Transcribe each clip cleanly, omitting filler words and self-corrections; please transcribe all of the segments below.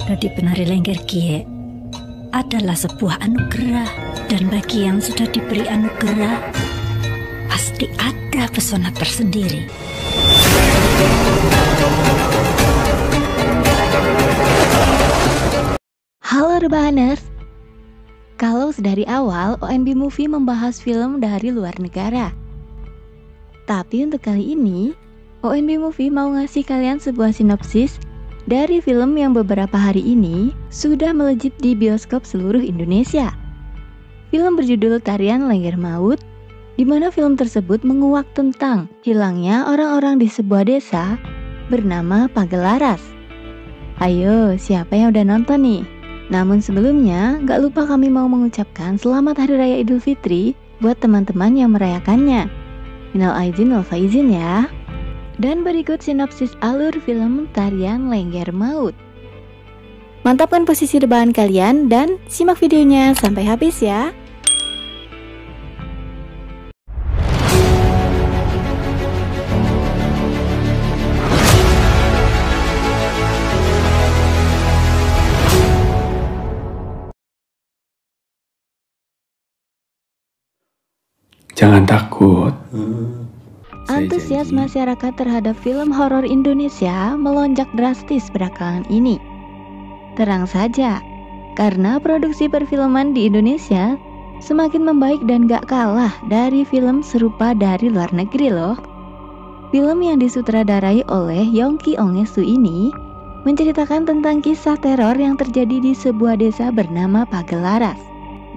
Dadi penari lengger kie adalah sebuah anugerah, dan bagi yang sudah diberi anugerah pasti ada pesona tersendiri. Halo Rebahaners, kalau dari awal ONB Movie membahas film dari luar negara, tapi untuk kali ini ONB Movie mau ngasih kalian sebuah sinopsis dari film yang beberapa hari ini sudah melejit di bioskop seluruh Indonesia. Film berjudul Tarian Lengger Maut, di mana film tersebut menguak tentang hilangnya orang-orang di sebuah desa bernama Pagelaras. Ayo, siapa yang udah nonton nih? Namun sebelumnya, gak lupa kami mau mengucapkan Selamat Hari Raya Idul Fitri buat teman-teman yang merayakannya. Minal aidin wal faizin ya. Dan berikut sinopsis alur film Tarian Lengger Maut. Mantapkan posisi rebahan kalian dan simak videonya sampai habis ya. Jangan takut. Antusias masyarakat terhadap film horor Indonesia melonjak drastis belakangan ini. Terang saja, karena produksi perfilman di Indonesia semakin membaik dan gak kalah dari film serupa dari luar negeri loh. Film yang disutradarai oleh Yongki Ongesu ini menceritakan tentang kisah teror yang terjadi di sebuah desa bernama Pagelaras,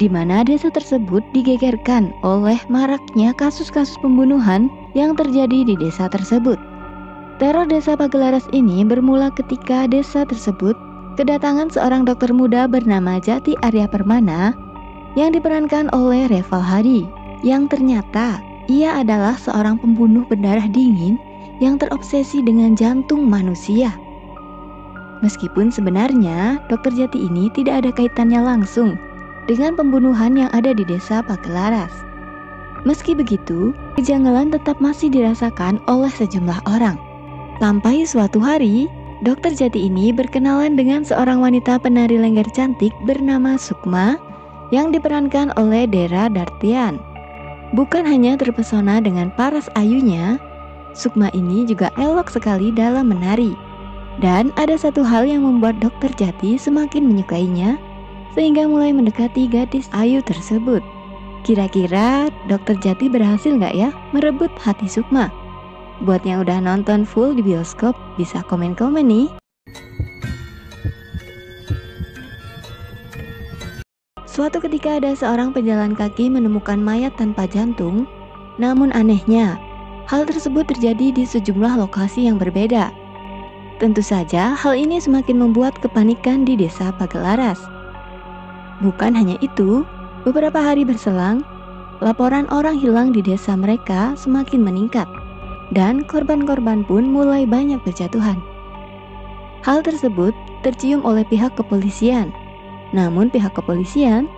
di mana desa tersebut digegerkan oleh maraknya kasus-kasus pembunuhan yang terjadi di desa tersebut. Teror desa Pagelaras ini bermula ketika desa tersebut kedatangan seorang dokter muda bernama Jati Arya Permana yang diperankan oleh Reval Hadi, yang ternyata ia adalah seorang pembunuh berdarah dingin yang terobsesi dengan jantung manusia. Meskipun sebenarnya dokter Jati ini tidak ada kaitannya langsung dengan pembunuhan yang ada di desa Pagelaras. Meski begitu, kejanggalan tetap masih dirasakan oleh sejumlah orang. Sampai suatu hari, dokter Jati ini berkenalan dengan seorang wanita penari lengger cantik bernama Sukma yang diperankan oleh Dera Dartian. Bukan hanya terpesona dengan paras ayunya, Sukma ini juga elok sekali dalam menari. Dan ada satu hal yang membuat dokter Jati semakin menyukainya, sehingga mulai mendekati gadis ayu tersebut. Kira-kira dokter Jati berhasil nggak ya merebut hati Sukma? Buat yang udah nonton full di bioskop, bisa komen-komen nih. Suatu ketika ada seorang pejalan kaki menemukan mayat tanpa jantung. Namun anehnya, hal tersebut terjadi di sejumlah lokasi yang berbeda. Tentu saja hal ini semakin membuat kepanikan di desa Pagelaras. Bukan hanya itu, beberapa hari berselang, laporan orang hilang di desa mereka semakin meningkat, dan korban-korban pun mulai banyak berjatuhan. Hal tersebut tercium oleh pihak kepolisian, namun pihak kepolisian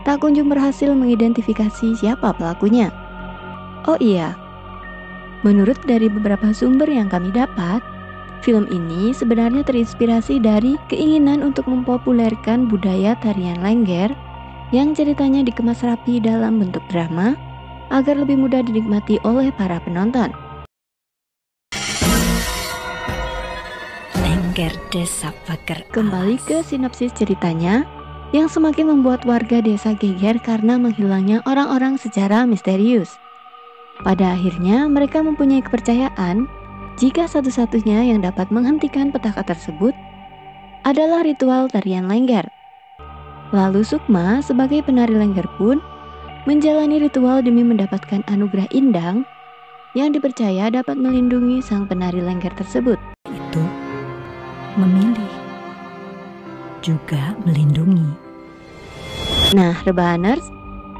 tak kunjung berhasil mengidentifikasi siapa pelakunya. Oh iya, menurut dari beberapa sumber yang kami dapat, film ini sebenarnya terinspirasi dari keinginan untuk mempopulerkan budaya tarian lengger yang ceritanya dikemas rapi dalam bentuk drama agar lebih mudah dinikmati oleh para penonton. Lengger Desa Pagelaras. Kembali ke sinopsis ceritanya yang semakin membuat warga desa geger karena menghilangnya orang-orang secara misterius. Pada akhirnya mereka mempunyai kepercayaan jika satu-satunya yang dapat menghentikan petaka tersebut adalah ritual tarian lengger. Lalu Sukma sebagai penari lengger pun menjalani ritual demi mendapatkan anugerah indang yang dipercaya dapat melindungi sang penari lengger tersebut. Itu memilih, juga melindungi. Nah, Rebahaners,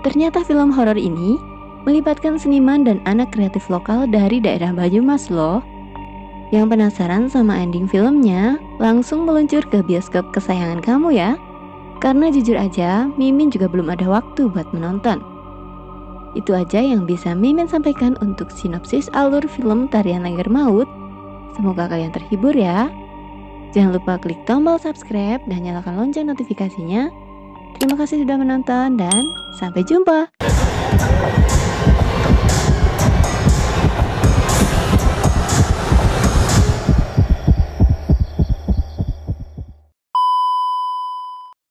ternyata film horor ini melibatkan seniman dan anak kreatif lokal dari daerah Banyumas loh. Yang penasaran sama ending filmnya, langsung meluncur ke bioskop kesayangan kamu ya. Karena jujur aja, Mimin juga belum ada waktu buat menonton. Itu aja yang bisa Mimin sampaikan untuk sinopsis alur film Tarian Lengger Maut. Semoga kalian terhibur ya. Jangan lupa klik tombol subscribe dan nyalakan lonceng notifikasinya. Terima kasih sudah menonton dan sampai jumpa.